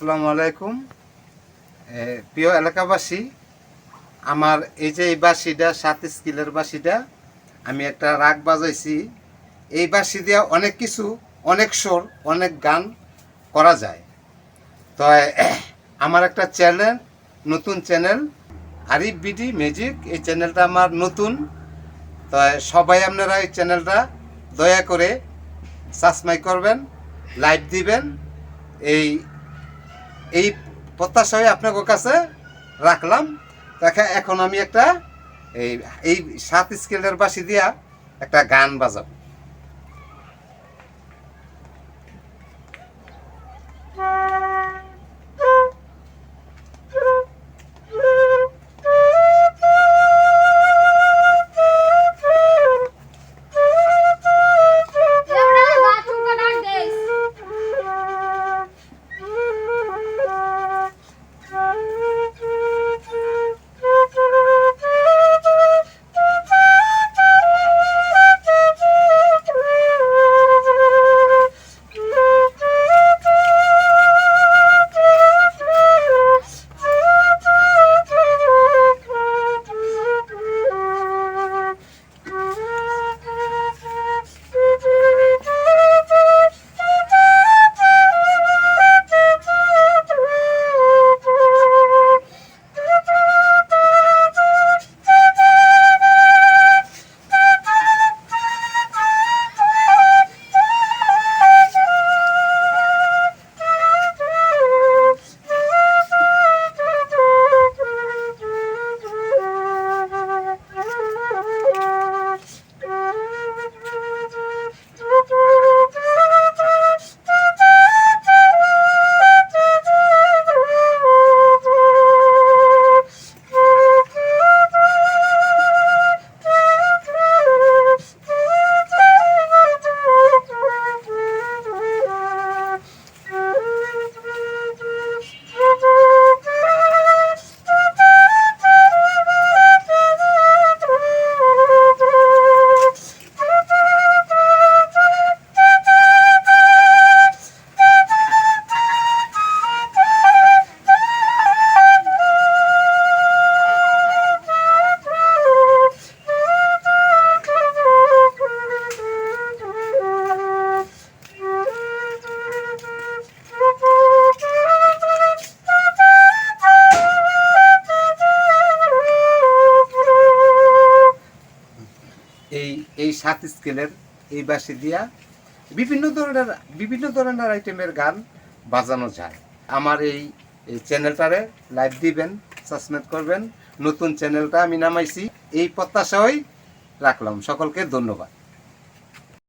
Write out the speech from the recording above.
আসসালামু আলাইকুম। প্রিয় এলাকাবাসী, আমার এই যে এই বাঁশিটা 7 স্কেলের বাঁশিটা আমি একটা রাগ বাজাইছি। এই বাঁশি দিয়ে অনেক কিছু, অনেক সুর, অনেক গান করা যায়। তো আমার একটা চ্যানেল, নতুন চ্যানেল আরিফ বিডি মিউজিক, এই চ্যানেলটা আমার নতুন। তো সবাই আপনারা এই চ্যানেলটা দয়া করে সাবস্ক্রাইব করবেন, লাইক দিবেন। এই এই প্রত্যাশায় আপনাদের কাছে রাখলাম। এখন আমি একটা এই এই 7 স্কেলের বাঁশি দিয়া একটা গান বাজাবো। এই এই 7 স্কেলের এই বাঁশি দিয়া বিভিন্ন ধরনের আইটেমের গান বাজানো যায়। আমার এই চ্যানেলটারে লাইক দিবেন, সাবস্ক্রাইব করবেন। নতুন চ্যানেলটা আমি নামাইছি, এই প্রত্যাশাই রাখলাম। সকলকে ধন্যবাদ।